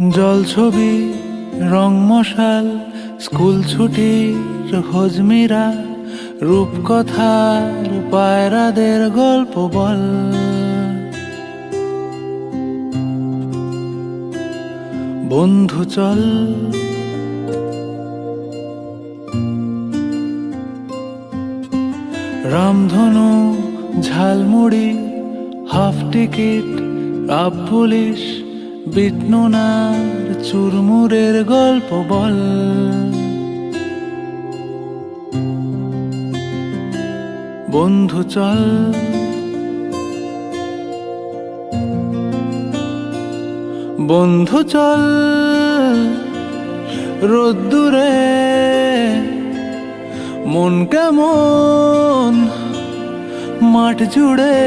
জল ছবি রং মশাল স্কুল ছুটির হজমিরা রূপকথার পায়রাদের গল্প বল বন্ধু চল রামধনু ঝালমুড়ি হাফ টিকিট আপ পুলিশ বিটনুনার চুরমুরের গল্প বল বন্ধু চল বন্ধু চল রোদ্দুরে মন কেমন মাঠ জুড়ে